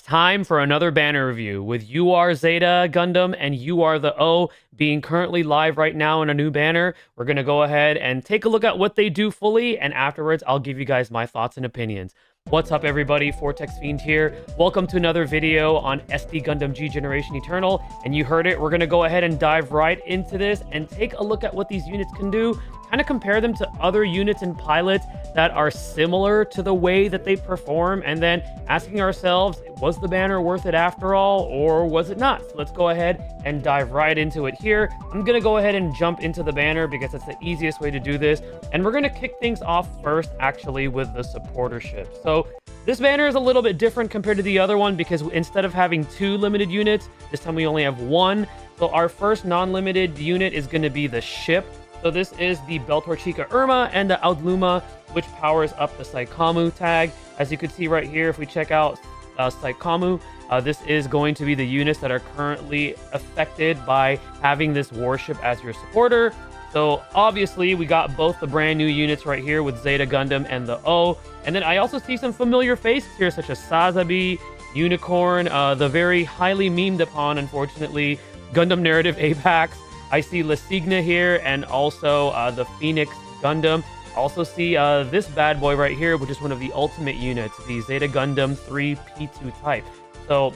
time for another banner review with Zeta Gundam and the O being currently live right now in a new banner. We're going to go ahead and take a look at what they do fully, and afterwards I'll give you guys my thoughts and opinions. What's up everybody, Fortexfiend here. Welcome to another video on SD Gundam G Generation Eternal, and you heard it, we're going to go ahead and dive right into this and take a look at what these units can do, kind of compare them to other units and pilots that are similar to the way that they perform, and then asking ourselves, was the banner worth it after all, or was it not? So let's go ahead and dive right into it here. I'm going to go ahead and jump into the banner because that's the easiest way to do this, and we're going to kick things off first actually with the supporter ship. So this banner is a little bit different compared to the other one because instead of having 2 limited units, this time we only have 1. So our first non-limited unit is going to be the ship. So this is the Beltorchika Irma and the Audhumla, which powers up the Scirocco tag. As you can see right here, if we check out Scirocco, this is going to be the units that are currently affected by having this warship as your supporter. So obviously we got both the brand new units right here with Zeta Gundam and the O. And then I also see some familiar faces here such as Sazabi, Unicorn, the very highly memed upon, unfortunately, Gundam Narrative Apex. I see Lasigna here and also the Phoenix Gundam. Also see this bad boy right here, which is one of the ultimate units, the Zeta Gundam 3P2 type. So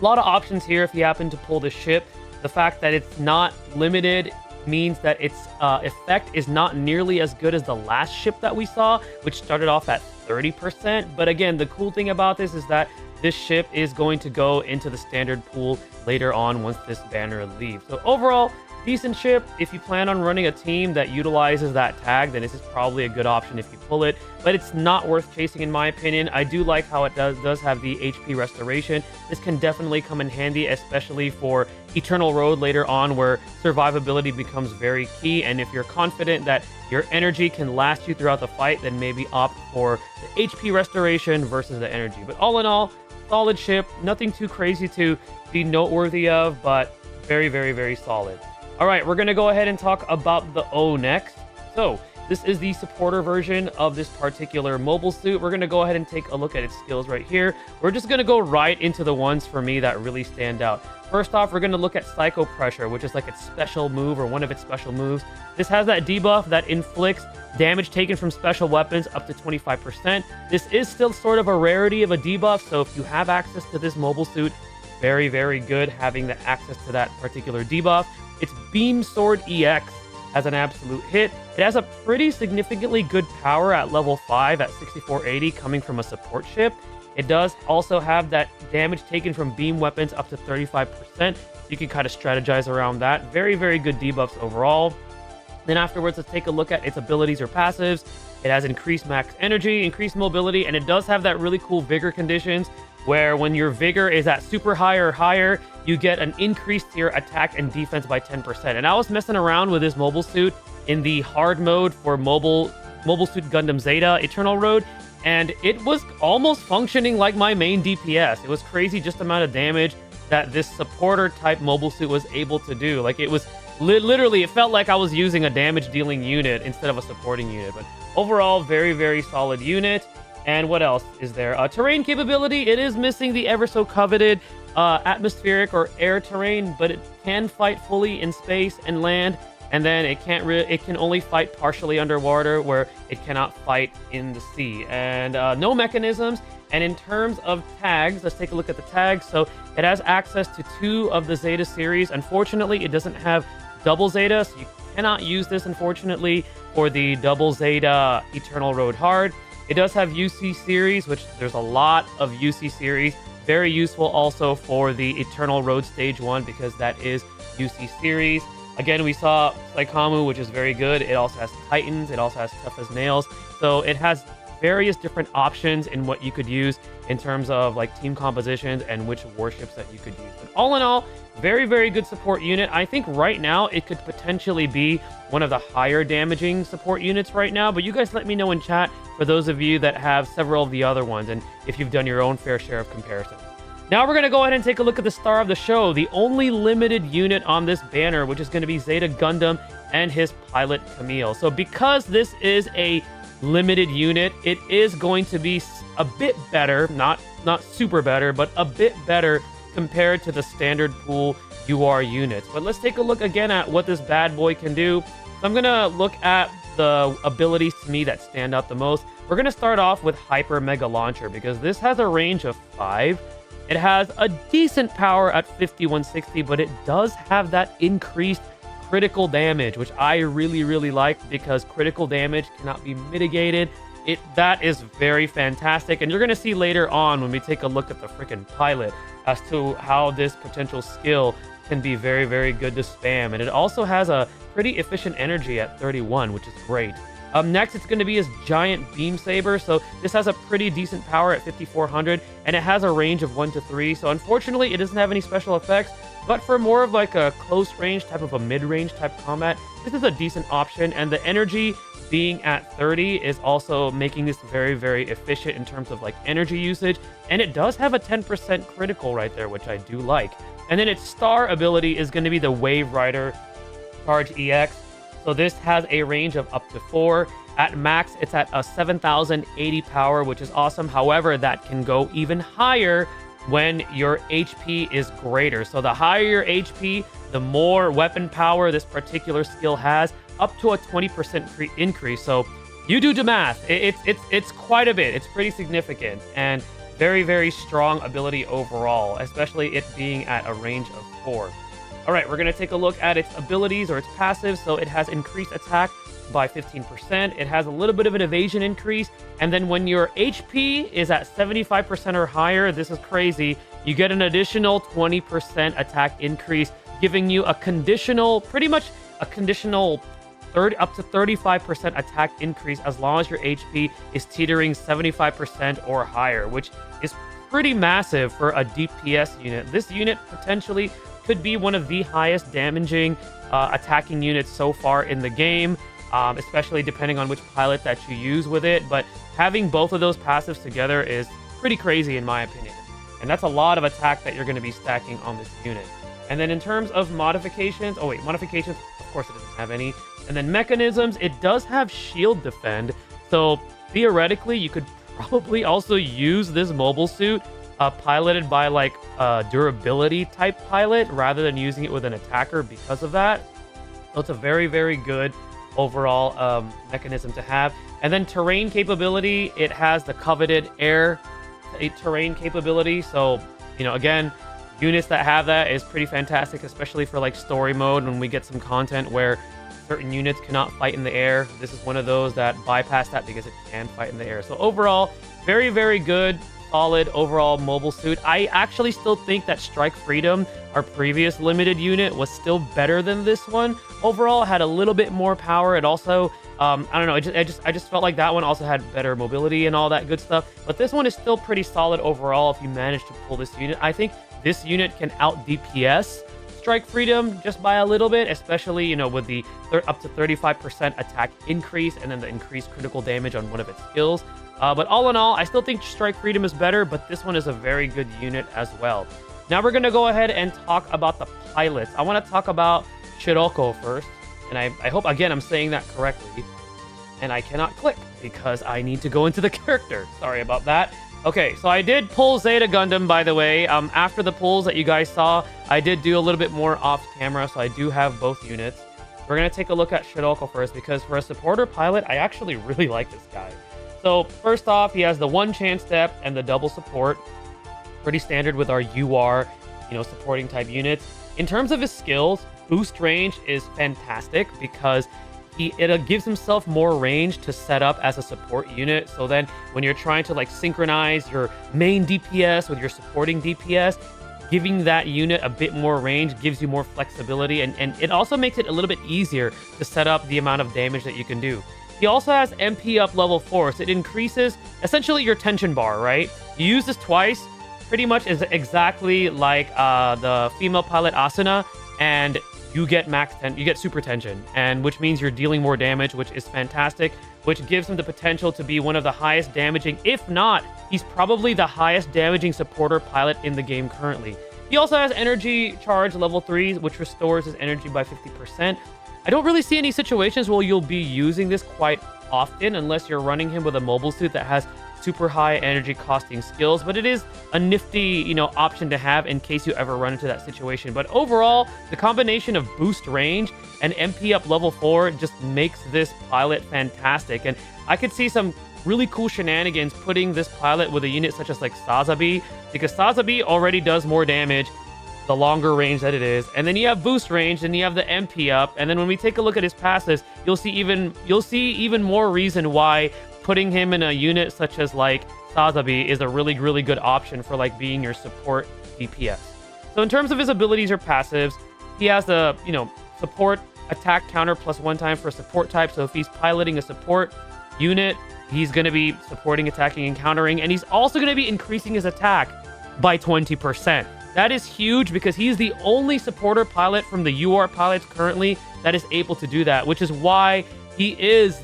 a lot of options here if you happen to pull the ship. The fact that it's not limited means that its effect is not nearly as good as the last ship that we saw, which started off at 30%. But again, the cool thing about this is that this ship is going to go into the standard pool later on once this banner leaves. So overall, decent ship. If you plan on running a team that utilizes that tag, then this is probably a good option if you pull it, but it's not worth chasing in my opinion. I do like how it does have the HP restoration. This can definitely come in handy, especially for Eternal Road later on, where survivability becomes very key, and if you're confident that your energy can last you throughout the fight, then maybe opt for the HP restoration versus the energy. But all in all, solid ship, nothing too crazy to be noteworthy of, but very, very, very solid. All right, we're going to go ahead and talk about the O next. So this is the supporter version of this particular mobile suit. We're going to go ahead and take a look at its skills right here. We're just going to go right into the ones for me that really stand out. First off, we're going to look at Psycho Pressure, which is like its special move or one of its special moves. This has that debuff that inflicts damage taken from special weapons up to 25%. This is still sort of a rarity of a debuff, so if you have access to this mobile suit, very, very good having the access to that particular debuff. Its Beam Sword EX has an absolute hit. It has a pretty significantly good power at level 5 at 6480 coming from a support ship. It does also have that damage taken from beam weapons up to 35%. So you can kind of strategize around that. Very, very good debuffs overall. Then afterwards, let's take a look at its abilities or passives. It has increased max energy, increased mobility, and it does have that really cool vigor conditions where when your vigor is at super high or higher, you get an increase to your attack and defense by 10%. And I was messing around with this mobile suit in the hard mode for mobile suit Gundam Zeta Eternal Road, and it was almost functioning like my main DPS. It was crazy just the amount of damage that this supporter type mobile suit was able to do. Like it was literally, it felt like I was using a damage dealing unit instead of a supporting unit. But overall, very, very solid unit. And what else is there? Terrain capability. It is missing the ever so coveted atmospheric or air terrain, but it can fight fully in space and land. And then it can only fight partially underwater, where it cannot fight in the sea. And no mechanisms. And in terms of tags, let's take a look at the tags. So it has access to 2 of the Zeta series. Unfortunately, it doesn't have double Zeta, so you cannot use this, unfortunately, for the double Zeta Eternal Road Hard. It does have UC series, which there's a lot of UC series. Very useful also for the Eternal Road Stage 1 because that is UC series. Again, we saw Scirocco, which is very good. It also has Titans. It also has Tough as Nails. So it has various different options in what you could use in terms of like team compositions and which warships that you could use. But all in all, very, very good support unit. I think right now it could potentially be one of the higher damaging support units right now, but you guys let me know in chat for those of you that have several of the other ones and if you've done your own fair share of comparisons. Now we're going to go ahead and take a look at the star of the show, the only limited unit on this banner, which is going to be Zeta Gundam and his pilot Kamille. So because this is a limited unit, it is going to be a bit better, not not super better, but a bit better compared to the standard pool UR units. But let's take a look again at what this bad boy can do. So I'm gonna look at the abilities to me that stand out the most. We're gonna start off with Hyper Mega Launcher because this has a range of 5. It has a decent power at 5160, but it does have that increased critical damage, which I really like because critical damage cannot be mitigated. That is very fantastic, and you're gonna see later on when we take a look at the freaking pilot as to how this potential skill can be very good to spam. And it also has a pretty efficient energy at 31, which is great. Next, it's going to be his giant beam saber. So this has a pretty decent power at 5400, and it has a range of 1 to 3. So unfortunately, it doesn't have any special effects, but for more of like a close range type of a mid-range type combat, this is a decent option. And the energy being at 30 is also making this very efficient in terms of like energy usage. And it does have a 10% critical right there, which I do like. And then its star ability is going to be the Wave Rider Charge EX. So this has a range of up to 4. At max, it's at a 7080 power, which is awesome. However, that can go even higher when your HP is greater. So the higher your HP, the more weapon power this particular skill has, up to a 20% increase. So you do the math. It's quite a bit. It's pretty significant and very strong ability overall, especially it being at a range of 4. All right, we're going to take a look at its abilities or its passives. So it has increased attack by 15%. It has a little bit of an evasion increase. And then when your HP is at 75% or higher, this is crazy, you get an additional 20% attack increase, giving you a conditional, pretty much a conditional up to 35% attack increase as long as your HP is teetering 75% or higher, which is pretty massive for a DPS unit. This unit potentially could be one of the highest damaging attacking units so far in the game, especially depending on which pilot that you use with it. But having both of those passives together is pretty crazy in my opinion. And that's a lot of attack that you're going to be stacking on this unit. And then in terms of modifications, modifications, of course it doesn't have any. And then mechanisms, it does have shield defend. So theoretically, you could probably also use this mobile suit piloted by like a durability type pilot rather than using it with an attacker because of that. So it's a very good overall mechanism to have. And then terrain capability, it has the coveted air terrain capability. So, you know, again, units that have that is pretty fantastic, especially for like story mode when we get some content where certain units cannot fight in the air. This is one of those that bypass that because it can fight in the air. So overall, very good, solid overall mobile suit. I actually still think that Strike Freedom, our previous limited unit, was still better than this one. Overall, had a little bit more power. It also, I don't know, I just felt like that one also had better mobility and all that good stuff. But this one is still pretty solid overall if you manage to pull this unit. I think this unit can out DPS Strike Freedom just by a little bit, especially, you know, with the up to 35% attack increase and then the increased critical damage on one of its skills. But all in all, I still think Strike Freedom is better, but this one is a very good unit as well. Now we're going to go ahead and talk about the pilots. I want to talk about Scirocco first, and I hope, again, I'm saying that correctly. And I cannot click because I need to go into the character. Sorry about that. Okay, so I did pull Zeta Gundam, by the way. After the pulls that you guys saw, I did do a little bit more off camera, so I do have both units. We're going to take a look at Scirocco first, because for a supporter pilot, I actually really like this guy. So first off, he has the 1 chance step and the double support. Pretty standard with our UR, you know, supporting type units. In terms of his skills, boost range is fantastic because it gives himself more range to set up as a support unit. So then when you're trying to like synchronize your main DPS with your supporting DPS, giving that unit a bit more range gives you more flexibility, and it also makes it a little bit easier to set up the amount of damage that you can do. He also has MP up level 4, so it increases essentially your tension bar, right? You use this twice, pretty much is exactly like the female pilot Asuna, and you get you get super tension, and which means you're dealing more damage, which is fantastic, which gives him the potential to be one of the highest damaging, if not, he's probably the highest damaging supporter pilot in the game currently. He also has energy charge level 3, which restores his energy by 50%. I don't really see any situations where you'll be using this quite often unless you're running him with a mobile suit that has super high energy costing skills, but it is a nifty, option to have in case you ever run into that situation. But overall, the combination of boost range and MP up level 4 just makes this pilot fantastic. And I could see some really cool shenanigans putting this pilot with a unit such as like Sazabi, because Sazabi already does more damage the longer range that it is, and then you have boost range, and you have the MP up, and then when we take a look at his passives, you'll see even more reason why putting him in a unit such as like Sazabi is a really, really good option for like being your support DPS. So in terms of his abilities or passives, he has a support attack counter +1 time for a support type. So if he's piloting a support unit, he's going to be supporting, attacking, and countering, and he's also going to be increasing his attack by 20%. That is huge because he's the only supporter pilot from the UR pilots currently that is able to do that, which is why he is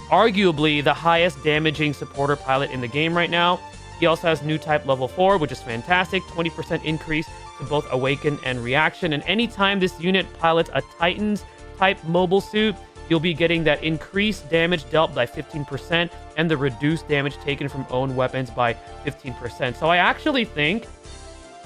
arguably the highest damaging supporter pilot in the game right now. He also has new type level 4, which is fantastic, 20% increase to both awaken and reaction. And anytime this unit pilots a Titan's type mobile suit, you'll be getting that increased damage dealt by 15% and the reduced damage taken from own weapons by 15%. So I actually think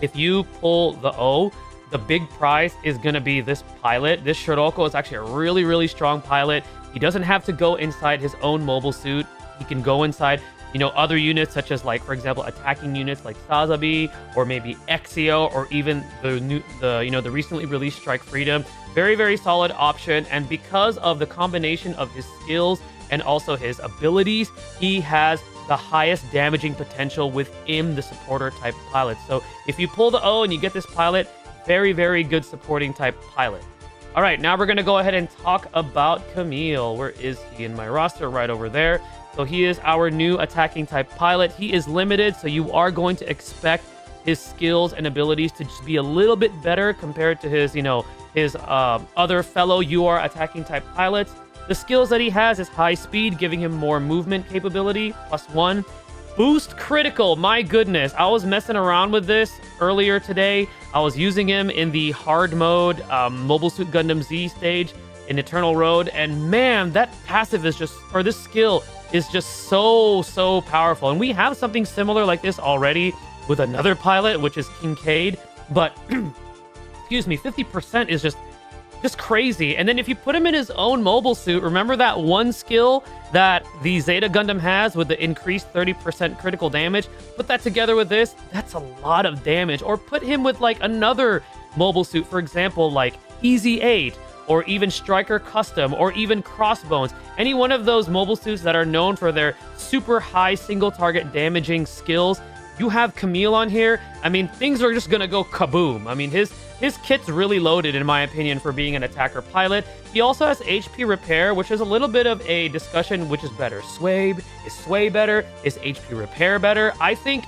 if you pull the O, the big prize is going to be this pilot. This Scirocco is actually a really, really strong pilot. He doesn't have to go inside his own mobile suit. He can go inside, other units such as like, for example, attacking units like Sazabi or maybe Exio or even the recently released Strike Freedom. Very, very solid option. And because of the combination of his skills and also his abilities, he has the highest damaging potential within the supporter type pilot. So if you pull the O and you get this pilot, very, very good supporting type pilot. All right, now we're going to go ahead and talk about Kamille. Where is he in my roster? Right over there. So he is our new attacking type pilot. He is limited, so you are going to expect his skills and abilities to just be a little bit better compared to his, his other fellow UR attacking type pilots. The skills that he has is high speed, giving him more movement capability, +1. Boost critical, my goodness. I was messing around with this earlier today. I was using him in the hard mode Mobile Suit Gundam Z stage in Eternal Road, and man, that passive is this skill is just so powerful. And we have something similar like this already with another pilot, which is Kincaid, but excuse me, 50% is just crazy. And then if you put him in his own mobile suit, remember that one skill that the Zeta Gundam has with the increased 30% critical damage? Put that together with this, that's a lot of damage. Or put him with like another mobile suit, for example, like Easy 8, or even Striker Custom, or even Crossbones. Any one of those mobile suits that are known for their super high single target damaging skills. You have Kamille on here, I mean, things are just gonna go kaboom. I mean, his kit's really loaded, in my opinion, for being an attacker pilot. He also has HP repair, which is a little bit of a discussion, which is better. Is Sway better? Is HP repair better? I think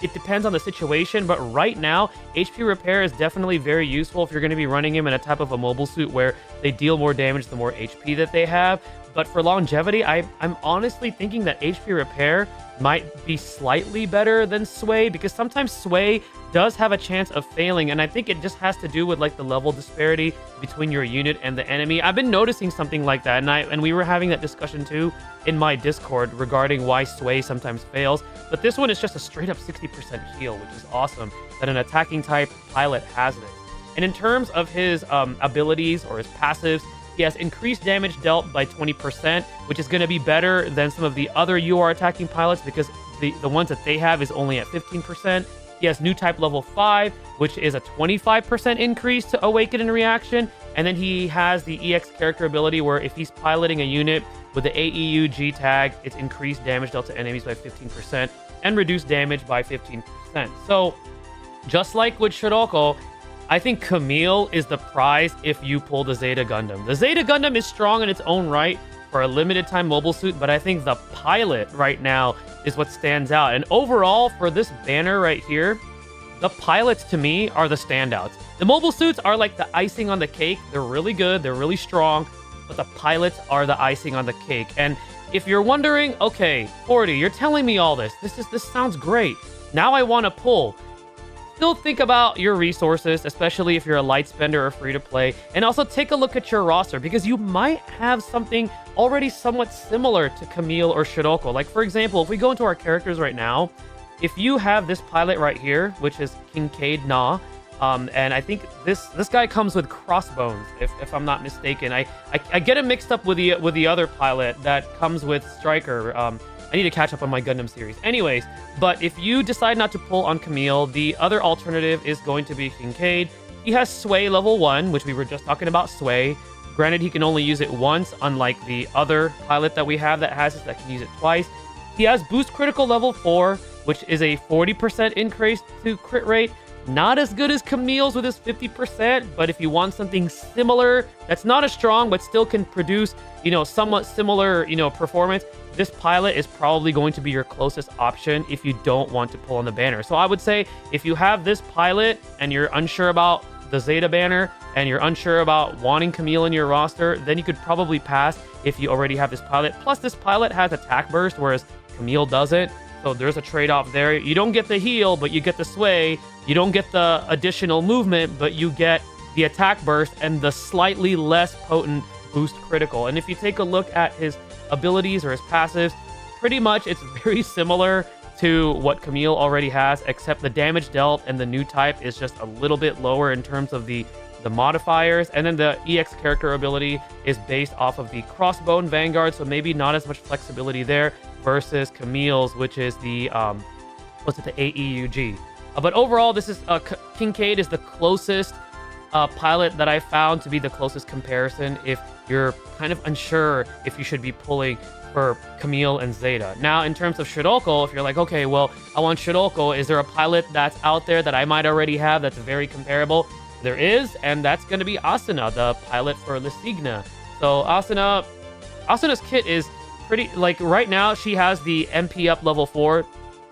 it depends on the situation, but right now, HP repair is definitely very useful if you're going to be running him in a type of a mobile suit where they deal more damage the more HP that they have. But for longevity, I'm honestly thinking that HP repair might be slightly better than Sway, because sometimes Sway does have a chance of failing, and I think it just has to do with like the level disparity between your unit and the enemy. I've been noticing something like that, and we were having that discussion too in my Discord regarding why Sway sometimes fails. But this one is just a straight up 60% heal, which is awesome that an attacking type pilot has this. And in terms of his abilities or his passives, he has increased damage dealt by 20%, which is going to be better than some of the other UR attacking pilots because the ones that they have is only at 15%. He has new type level 5, which is a 25% increase to awaken and reaction. And then he has the EX character ability where if he's piloting a unit with the AEU G tag, it's increased damage dealt to enemies by 15% and reduced damage by 15%. So just like with Scirocco, I think Kamille is the prize if you pull the Zeta Gundam. The Zeta Gundam is strong in its own right for a limited time mobile suit, but I think the pilot right now is what stands out. And overall, for this banner right here, the pilots to me are the standouts. The mobile suits are like the icing on the cake. They're really good, they're really strong, but the pilots are the icing on the cake. And if you're wondering, okay, 40, you're telling me all this. This sounds great. Now I want to pull. still think about your resources, especially if you're a light spender or free to play, and also take a look at your roster because you might have something already somewhat similar to Kamille or Scirocco. Like, for example, if we go into our characters right now, if you have this pilot right here, which is Kincaid Na, and I think this guy comes with crossbones, if I'm not mistaken. I get it mixed up with the other pilot that comes with Striker. I need to catch up on my Gundam series. Anyways, but if you decide not to pull on Kamille, the other alternative is going to be Kincaid. He has Sway level 1, which we were just talking about Sway. Granted, he can only use it once, unlike the other pilot that we have that has it that can use it twice. He has Boost Critical level 4, which is a 40% increase to crit rate. Not as good as Camille's with his 50%, but if you want something similar, that's not as strong, but still can produce, somewhat similar, performance, this pilot is probably going to be your closest option if you don't want to pull on the banner. So I would say if you have this pilot and you're unsure about the Zeta banner and you're unsure about wanting Kamille in your roster, then you could probably pass if you already have this pilot. Plus, this pilot has attack burst, whereas Kamille doesn't. So there's a trade-off there. You don't get the heal, but you get the sway. You don't get the additional movement, but you get the attack burst and the slightly less potent boost critical. And if you take a look at his abilities or his passives, pretty much it's very similar to what Kamille already has, except the damage dealt and the new type is just a little bit lower in terms of the modifiers. And then the EX character ability is based off of the Crossbone Vanguard, so maybe not as much flexibility there versus Camille's, which is the the AEUG. But overall, this is Kincaid is the closest pilot that I found to be the closest comparison if you're kind of unsure if you should be pulling for Kamille and Zeta. Now, in terms of Scirocco, if you're like, okay, well, I want Scirocco, is there a pilot that's out there that I might already have that's very comparable? There is, and that's going to be Asuna, the pilot for Lesigna. So Asuna's kit is pretty, like, right now she has the MP up level 4.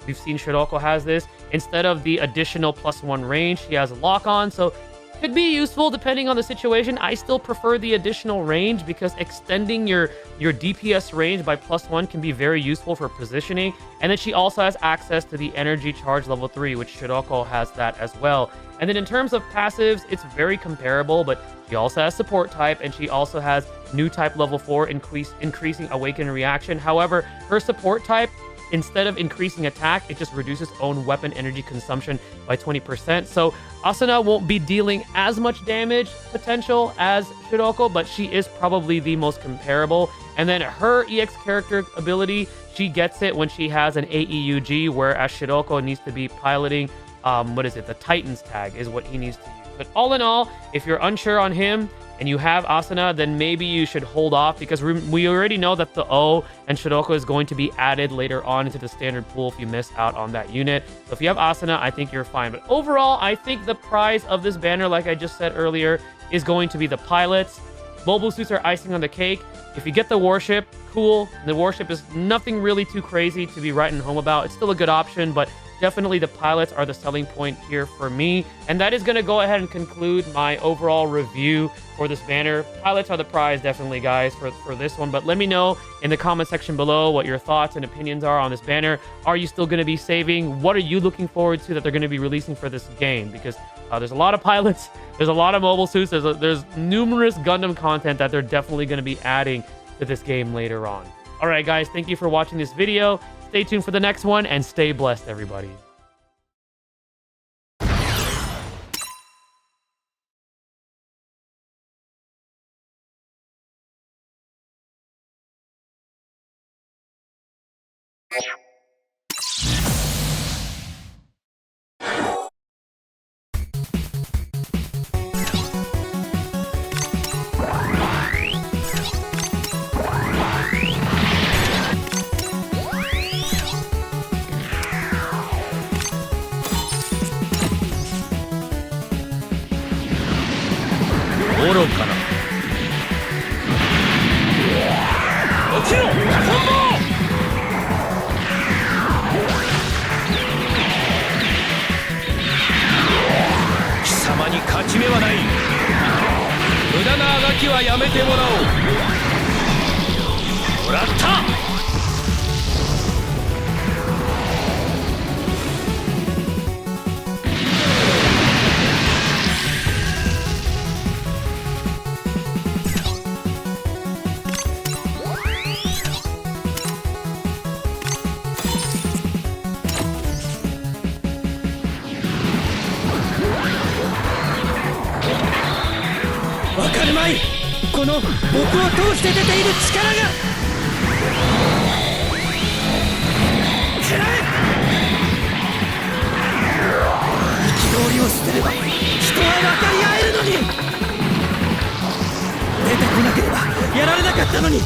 We've seen Scirocco has this. Instead of the additional +1 range, she has a lock-on, so could be useful depending on the situation. I still prefer the additional range because extending your DPS range by +1 can be very useful for positioning. And then she also has access to the energy charge level 3, which Scirocco has that as well. And then in terms of passives, it's very comparable, but she also has support type and she also has new type level 4, increasing awaken reaction. However, her support type, instead of increasing attack, it just reduces own weapon energy consumption by 20%. So Asuna won't be dealing as much damage potential as Scirocco, but she is probably the most comparable. And then her EX character ability, she gets it when she has an AEUG, whereas Scirocco needs to be piloting, the Titan's tag is what he needs to use. But all in all, if you're unsure on him, and you have Asuna, then maybe you should hold off because we already know that the O and Scirocco is going to be added later on into the standard pool if you miss out on that unit. So if you have Asuna, I think you're fine. But overall, I think the prize of this banner, like I just said earlier, is going to be the pilots. Mobile suits are icing on the cake. If you get the Warship, cool. The Warship is nothing really too crazy to be writing home about. It's still a good option, but definitely the pilots are the selling point here for me. And that is going to go ahead and conclude my overall review for this banner. Pilots are the prize, definitely, guys, for this one. But let me know in the comment section below what your thoughts and opinions are on this banner. Are you still going to be saving? What are you looking forward to that they're going to be releasing for this game? Because there's a lot of pilots, there's a lot of mobile suits, there's numerous Gundam content that they're definitely going to be adding to this game later on. All right, guys, thank you for watching this video. Stay tuned for the next one, and stay blessed, everybody. わかるまい。この僕を通して出ている力が。くらえ。憤りを捨てれば人は分かり合えるのに。出てこなければやられなかったのに。